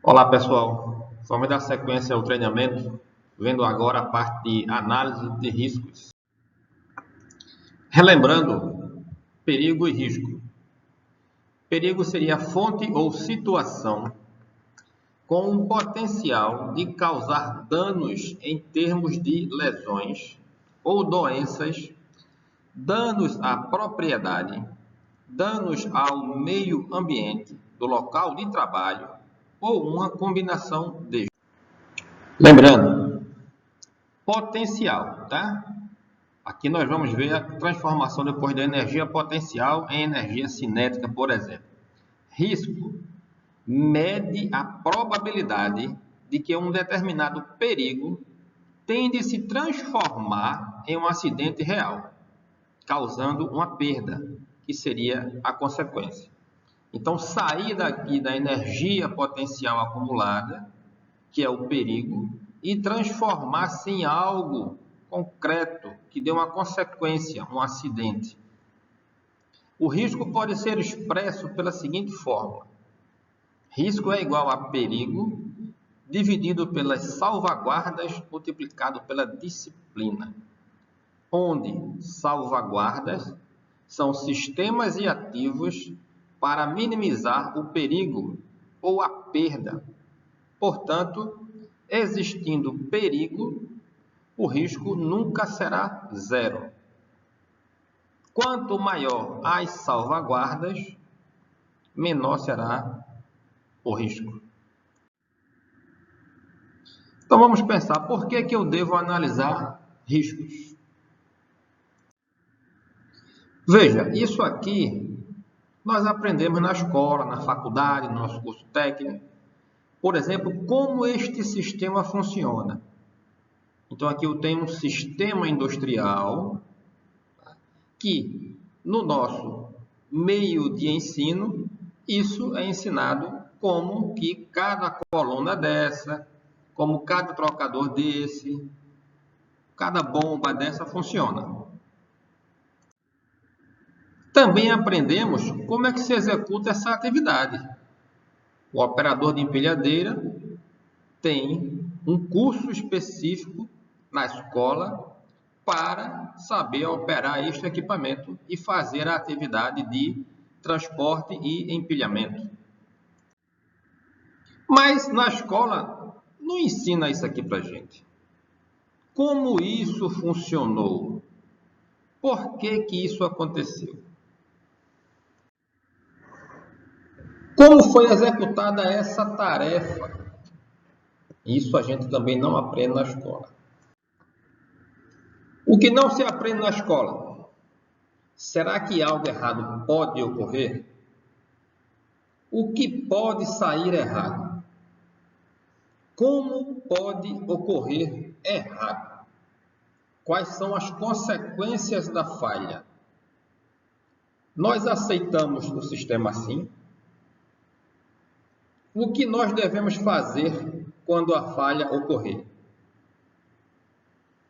Olá pessoal, vamos dar sequência ao treinamento, vendo agora a parte de análise de riscos. Relembrando, perigo e risco. Perigo seria fonte ou situação com um potencial de causar danos em termos de lesões ou doenças, danos à propriedade, danos ao meio ambiente do local de trabalho ou uma combinação de. Lembrando, potencial, tá? Aqui nós vamos ver a transformação depois da energia potencial em energia cinética, por exemplo. Risco mede a probabilidade de que um determinado perigo tende a se transformar em um acidente real, causando uma perda, que seria a consequência. Então, sair daqui da energia potencial acumulada, que é o perigo, e transformar-se em algo concreto, que dê uma consequência, um acidente. O risco pode ser expresso pela seguinte fórmula: risco é igual a perigo dividido pelas salvaguardas multiplicado pela disciplina, onde salvaguardas são sistemas e ativos para minimizar o perigo ou a perda. Portanto, existindo perigo, o risco nunca será zero. Quanto maior as salvaguardas, menor será o risco. Então vamos pensar, por que eu devo analisar riscos? Veja, isso aqui nós aprendemos na escola, na faculdade, no nosso curso técnico. Por exemplo, como este sistema funciona. Então aqui eu tenho um sistema industrial que no nosso meio de ensino, isso é ensinado como que cada coluna dessa, como cada trocador desse, cada bomba dessa funciona. Também aprendemos como é que se executa essa atividade. O operador de empilhadeira tem um curso específico na escola para saber operar este equipamento e fazer a atividade de transporte e empilhamento. Mas na escola não ensina isso aqui para gente. Como isso funcionou? Por que isso aconteceu? Como foi executada essa tarefa? Isso a gente também não aprende na escola. O que não se aprende na escola? Será que algo errado pode ocorrer? O que pode sair errado? Como pode ocorrer errado? Quais são as consequências da falha? Nós aceitamos o sistema assim? O que nós devemos fazer quando a falha ocorrer?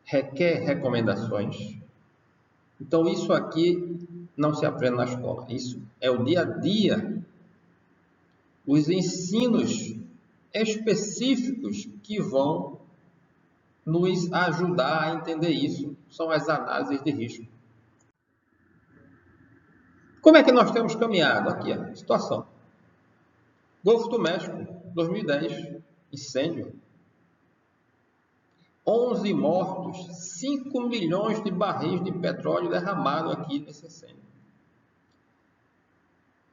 Requer recomendações. Então, isso aqui não se aprende na escola. Isso é o dia a dia. Os ensinos específicos que vão nos ajudar a entender isso são as análises de risco. Como é que nós temos caminhado aqui a situação? Golfo do México, 2010, incêndio. 11 mortos, 5 milhões de barris de petróleo derramado aqui nesse incêndio.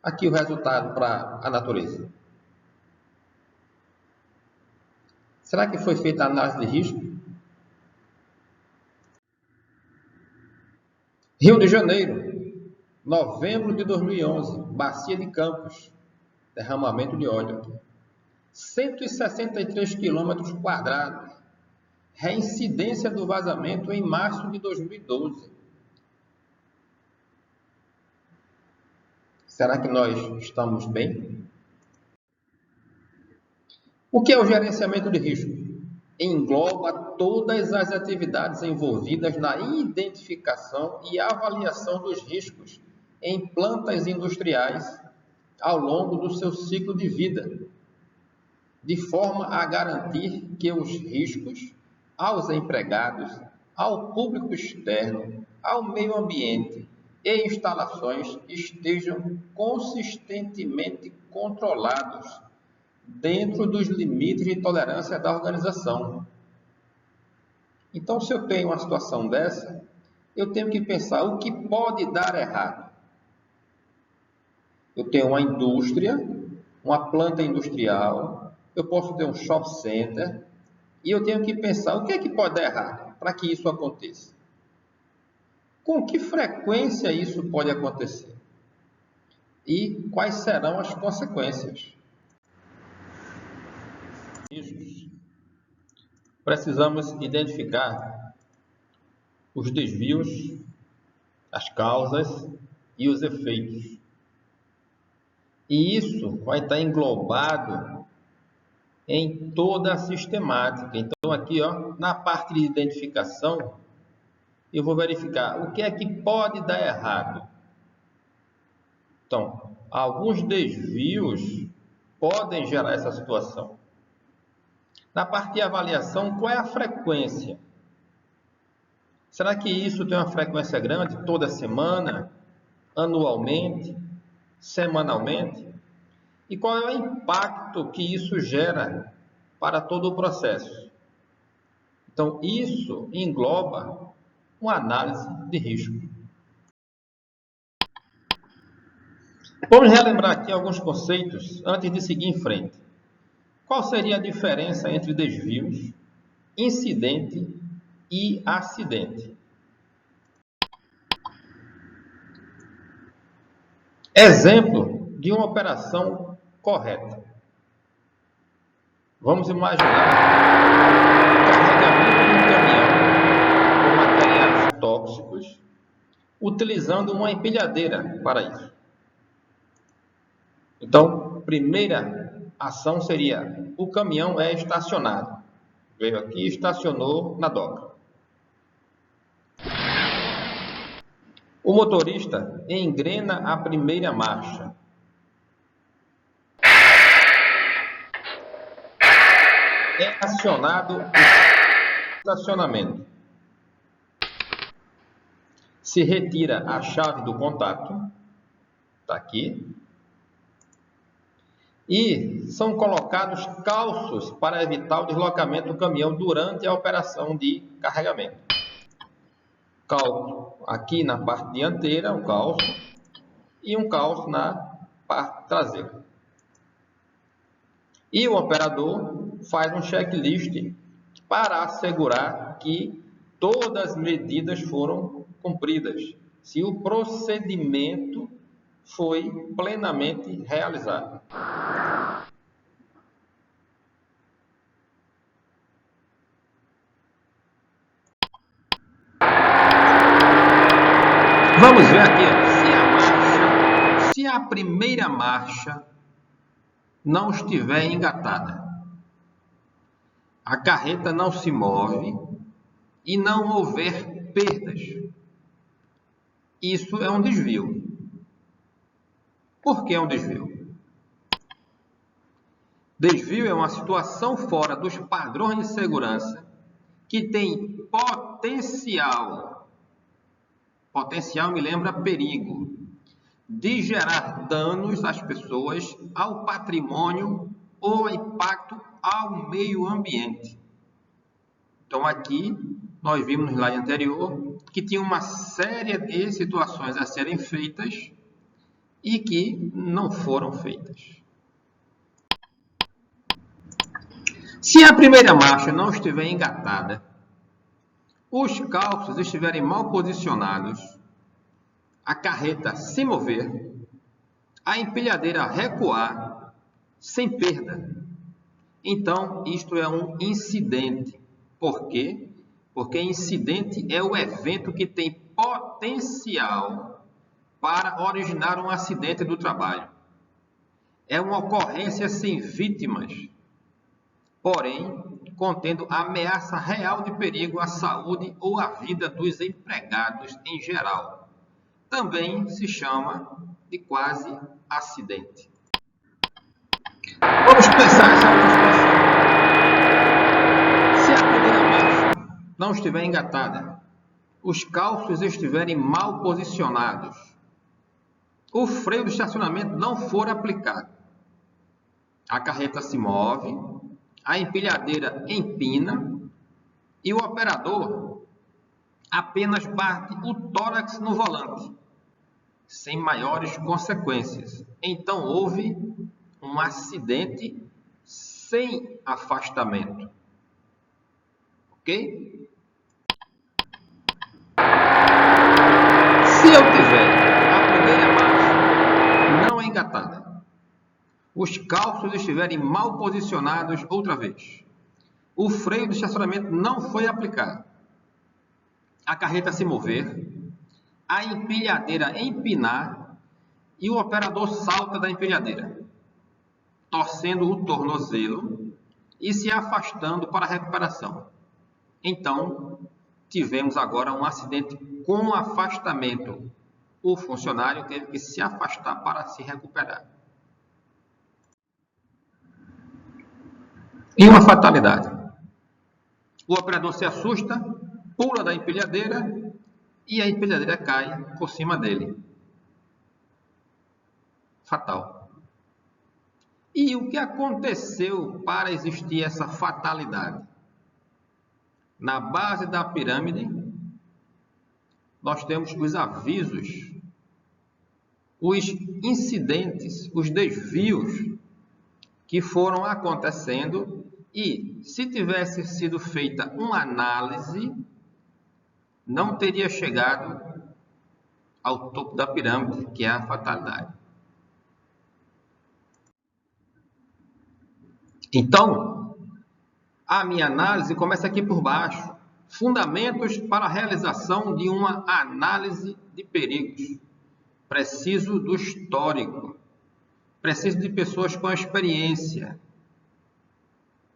Aqui o resultado para a natureza. Será que foi feita a análise de risco? Rio de Janeiro, novembro de 2011, Bacia de Campos, derramamento de óleo aqui. 163 quilômetros quadrados. Reincidência do vazamento em março de 2012. Será que nós estamos bem? O que é o gerenciamento de risco? Engloba todas as atividades envolvidas na identificação e avaliação dos riscos em plantas industriais ao longo do seu ciclo de vida. de forma a garantir que os riscos aos empregados, ao público externo, ao meio ambiente e instalações estejam consistentemente controlados dentro dos limites de tolerância da organização. Então, se eu tenho uma situação dessa, eu tenho que pensar o que pode dar errado. Eu tenho uma indústria, uma planta industrial, eu posso ter um shopping center, e eu tenho que pensar o que é que pode dar errado para que isso aconteça. Com que frequência isso pode acontecer? E quais serão as consequências? Precisamos identificar os desvios, as causas e os efeitos. E isso vai estar englobado em toda a sistemática. Então, aqui, na parte de identificação, eu vou verificar o que é que pode dar errado. Então, alguns desvios podem gerar essa situação. Na parte de avaliação, qual é a frequência? Será que isso tem uma frequência grande toda semana, anualmente, semanalmente? E qual é o impacto que isso gera para todo o processo? Então, isso engloba uma análise de risco. Vamos relembrar aqui alguns conceitos antes de seguir em frente. Qual seria a diferença entre desvios, incidente e acidente? Exemplo de uma operação correta. Vamos imaginar o carregamento de um caminhão com materiais tóxicos, utilizando uma empilhadeira para isso. Então, primeira ação seria: o caminhão é estacionado. Veio aqui e estacionou na doca. O motorista engrena a primeira marcha. É acionado o estacionamento. Se retira a chave do contato. Está aqui. E são colocados calços para evitar o deslocamento do caminhão durante a operação de carregamento. Calço aqui na parte dianteira, um calço, e um calço na parte traseira. E o operador faz um checklist para assegurar que todas as medidas foram cumpridas, se o procedimento foi plenamente realizado. Vamos ver aqui, se a primeira marcha não estiver engatada, a carreta não se move e não houver perdas, isso é um desvio. Por que é um desvio? Desvio é uma situação fora dos padrões de segurança que tem potencial me lembra perigo, de gerar danos às pessoas, ao patrimônio ou impacto ao meio ambiente. Então, aqui, nós vimos no slide anterior que tinha uma série de situações a serem feitas e que não foram feitas. Se a primeira marcha não estiver engatada, os calços estiverem mal posicionados, a carreta se mover, a empilhadeira recuar sem perda, então isto é um incidente. Por quê? Porque incidente é o evento que tem potencial para originar um acidente do trabalho. É uma ocorrência sem vítimas, porém contendo ameaça real de perigo à saúde ou à vida dos empregados em geral. Também se chama de quase acidente. Vamos pensar em alguns conceitos. não estiver engatada, os calços estiverem mal posicionados, o freio do estacionamento não for aplicado, a carreta se move, a empilhadeira empina e o operador apenas bate o tórax no volante, sem maiores consequências. Então houve um acidente sem afastamento. Ok? Se eu tiver a primeira marcha não engatada, os calços estiverem mal posicionados outra vez, o freio do estacionamento não foi aplicado, a carreta se mover, a empilhadeira empinar e o operador salta da empilhadeira, torcendo o tornozelo e se afastando para a recuperação. Então, tivemos agora um acidente com afastamento. O funcionário teve que se afastar para se recuperar. E uma fatalidade. O operador se assusta, pula da empilhadeira e a empilhadeira cai por cima dele. Fatal. E o que aconteceu para existir essa fatalidade? Na base da pirâmide, nós temos os avisos, os incidentes, os desvios que foram acontecendo e, se tivesse sido feita uma análise, não teria chegado ao topo da pirâmide, que é a fatalidade. Então, a minha análise começa aqui por baixo. Fundamentos para a realização de uma análise de perigos. Preciso do histórico. Preciso de pessoas com experiência.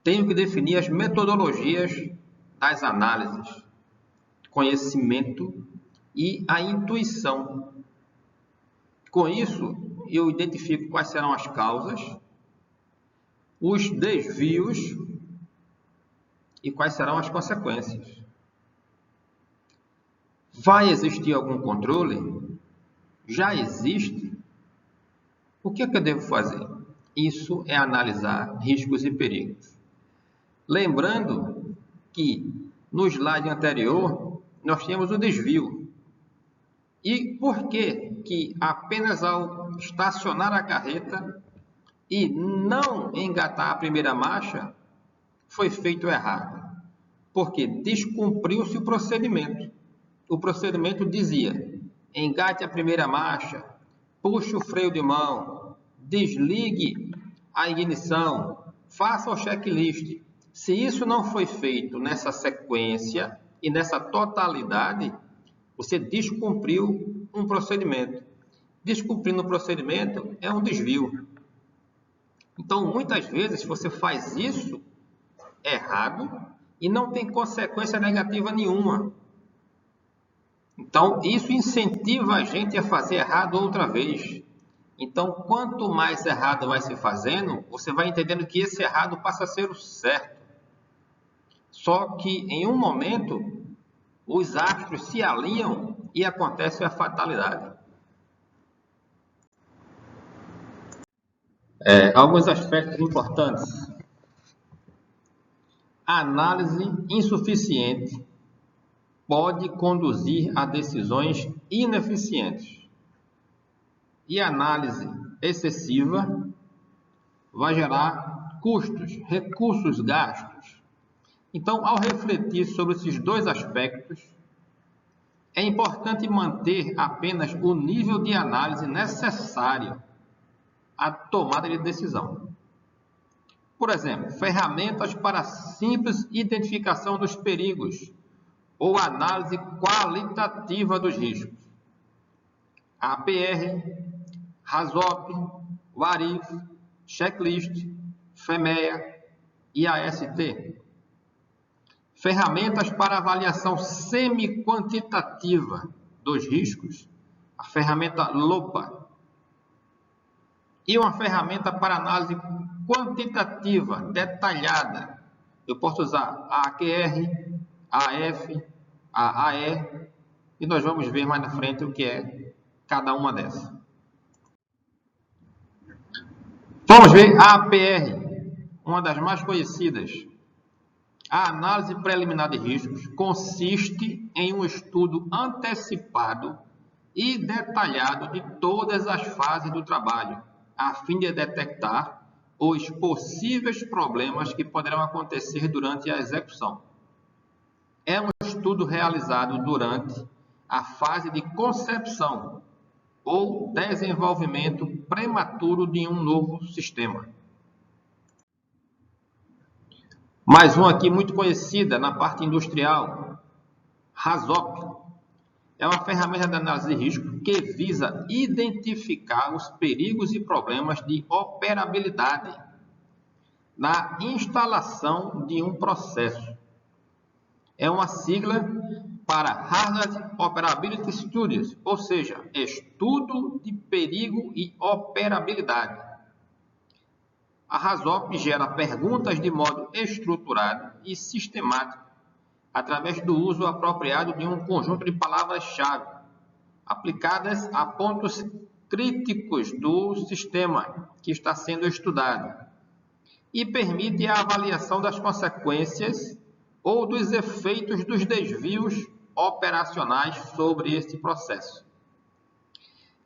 Tenho que definir as metodologias das análises, conhecimento e a intuição. Com isso, eu identifico quais serão as causas, os desvios e quais serão as consequências. Vai existir algum controle? Já existe? O que é que eu devo fazer? Isso é analisar riscos e perigos. Lembrando que no slide anterior nós tínhamos o desvio. E por que apenas ao estacionar a carreta e não engatar a primeira marcha foi feito errado? Porque descumpriu-se o procedimento. O procedimento dizia: engate a primeira marcha, puxe o freio de mão, desligue a ignição, faça o checklist. Se isso não foi feito nessa sequência e nessa totalidade, você descumpriu um procedimento. Descumprindo o procedimento é um desvio. Então, muitas vezes, você faz isso errado e não tem consequência negativa nenhuma. Então, isso incentiva a gente a fazer errado outra vez. Então, quanto mais errado vai se fazendo, você vai entendendo que esse errado passa a ser o certo. Só que, em um momento, os astros se alinham e acontece a fatalidade. Alguns aspectos importantes. A análise insuficiente pode conduzir a decisões ineficientes. E a análise excessiva vai gerar custos, recursos gastos. Então, ao refletir sobre esses dois aspectos, é importante manter apenas o nível de análise necessário à tomada de decisão. Por exemplo, ferramentas para simples identificação dos perigos ou análise qualitativa dos riscos. APR, RASOP, WARIF, Checklist, FEMEA e AST. Ferramentas para avaliação semi-quantitativa dos riscos, a ferramenta LOPA. E uma ferramenta para análise quantitativa, detalhada. Eu posso usar a AQR, a F, a AE, e nós vamos ver mais na frente o que é cada uma dessas. Vamos ver a APR, uma das mais conhecidas. A análise preliminar de riscos consiste em um estudo antecipado e detalhado de todas as fases do trabalho, a fim de detectar os possíveis problemas que poderão acontecer durante a execução. É um estudo realizado durante a fase de concepção ou desenvolvimento prematuro de um novo sistema. Mais uma aqui muito conhecida na parte industrial, HAZOP. É uma ferramenta de análise de risco que visa identificar os perigos e problemas de operabilidade na instalação de um processo. É uma sigla para Hazard Operability Studies, ou seja, estudo de perigo e operabilidade. A HAZOP gera perguntas de modo estruturado e sistemático, através do uso apropriado de um conjunto de palavras-chave, aplicadas a pontos críticos do sistema que está sendo estudado, e permite a avaliação das consequências ou dos efeitos dos desvios operacionais sobre esse processo.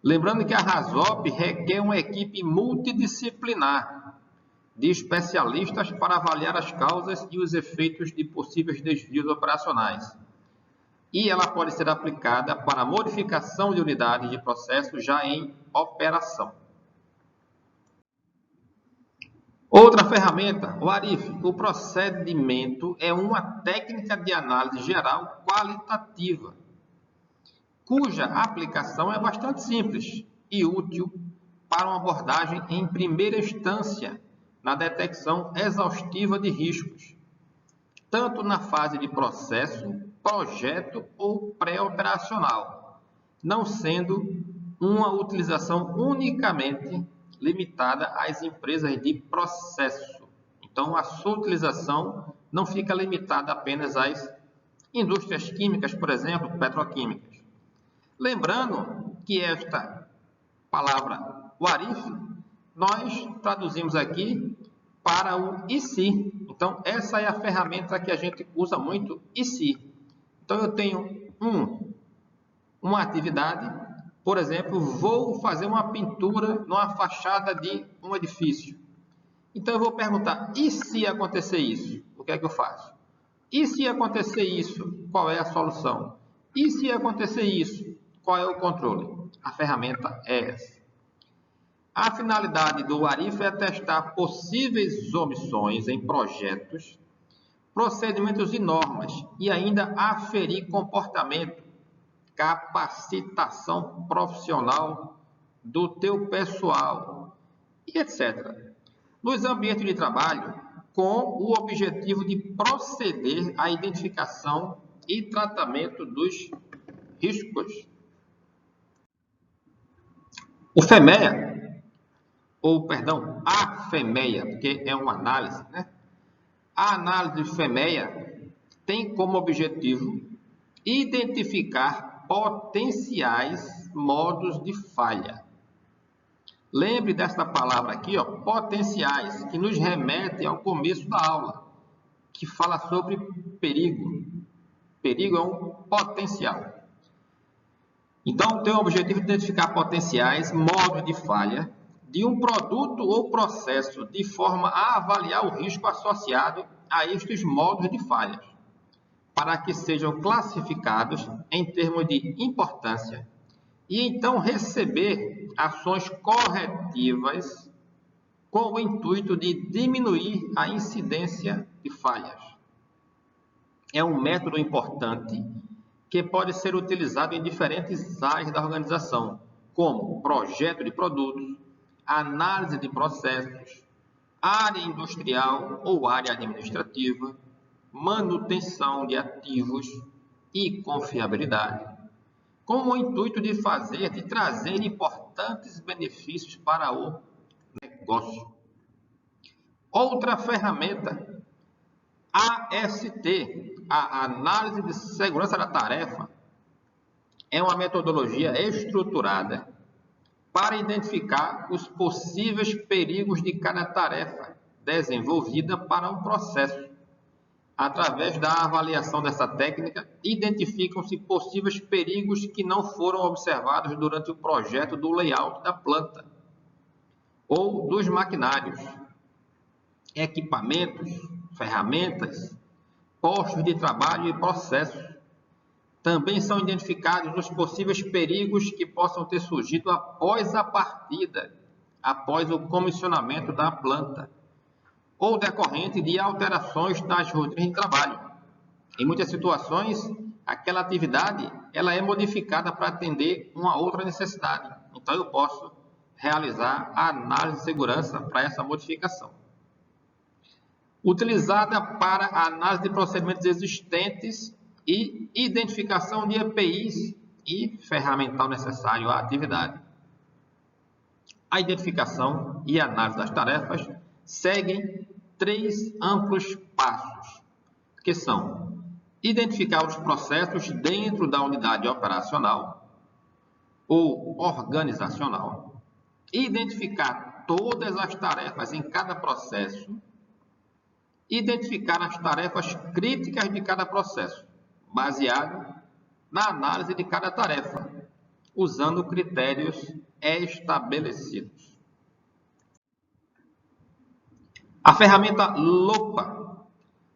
Lembrando que a HAZOP requer uma equipe multidisciplinar de especialistas para avaliar as causas e os efeitos de possíveis desvios operacionais. E ela pode ser aplicada para modificação de unidades de processo já em operação. Outra ferramenta, o ARIF. O procedimento é uma técnica de análise geral qualitativa, cuja aplicação é bastante simples e útil para uma abordagem em primeira instância na detecção exaustiva de riscos, tanto na fase de processo, projeto ou pré-operacional, não sendo uma utilização unicamente limitada às empresas de processo. Então, a sua utilização não fica limitada apenas às indústrias químicas, por exemplo, petroquímicas. Lembrando que esta palavra, o ARIF, nós traduzimos aqui para o IC. Então, essa é a ferramenta que a gente usa muito, IC. Então, eu tenho uma atividade, por exemplo, vou fazer uma pintura numa fachada de um edifício. Então, eu vou perguntar, e se acontecer isso? O que é que eu faço? E se acontecer isso, qual é a solução? E se acontecer isso, qual é o controle? A ferramenta é essa. A finalidade do ARIF é testar possíveis omissões em projetos, procedimentos e normas e ainda aferir comportamento, capacitação profissional do teu pessoal e etc. Nos ambientes de trabalho, com o objetivo de proceder à identificação e tratamento dos riscos. O FEMEA, a FEMEA, porque é uma análise, né? A análise de FEMEA tem como objetivo identificar potenciais modos de falha. Lembre desta palavra aqui, ó, potenciais, que nos remete ao começo da aula, que fala sobre perigo. Perigo é um potencial. Então, tem o objetivo de identificar potenciais modos de falha de um produto ou processo, de forma a avaliar o risco associado a estes modos de falhas, para que sejam classificados em termos de importância e então receber ações corretivas com o intuito de diminuir a incidência de falhas. É um método importante que pode ser utilizado em diferentes áreas da organização, como projeto de produtos, análise de processos, área industrial ou área administrativa, manutenção de ativos e confiabilidade, com o intuito de trazer importantes benefícios para o negócio. Outra ferramenta AST, a Análise de Segurança da Tarefa, é uma metodologia estruturada para identificar os possíveis perigos de cada tarefa desenvolvida para um processo. Através da avaliação dessa técnica, identificam-se possíveis perigos que não foram observados durante o projeto do layout da planta ou dos maquinários, equipamentos, ferramentas, postos de trabalho e processos. Também são identificados os possíveis perigos que possam ter surgido após a partida, após o comissionamento da planta, ou decorrente de alterações nas rotinas de trabalho. Em muitas situações, aquela atividade ela é modificada para atender uma outra necessidade. Então, eu posso realizar a análise de segurança para essa modificação. Utilizada para a análise de procedimentos existentes e identificação de EPIs e ferramental necessário à atividade. A identificação e análise das tarefas seguem 3 amplos passos, que são identificar os processos dentro da unidade operacional ou organizacional, identificar todas as tarefas em cada processo, identificar as tarefas críticas de cada processo, baseado na análise de cada tarefa, usando critérios estabelecidos. A ferramenta LOPA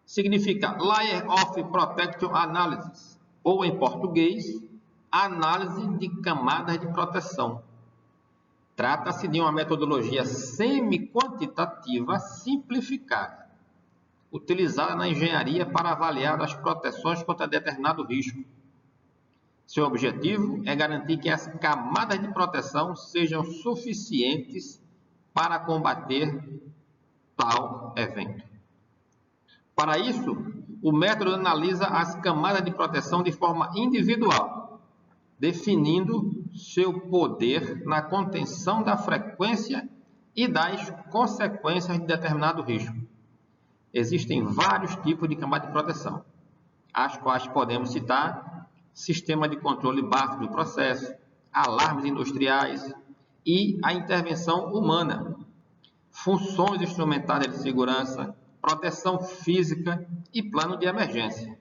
significa Layer of Protection Analysis, ou em português, análise de camadas de proteção. Trata-se de uma metodologia semi-quantitativa simplificada, utilizada na engenharia para avaliar as proteções contra determinado risco. Seu objetivo é garantir que as camadas de proteção sejam suficientes para combater tal evento. Para isso, o método analisa as camadas de proteção de forma individual, definindo seu poder na contenção da frequência e das consequências de determinado risco. Existem vários tipos de camada de proteção, as quais podemos citar sistema de controle básico do processo, alarmes industriais e a intervenção humana, funções instrumentais de segurança, proteção física e plano de emergência.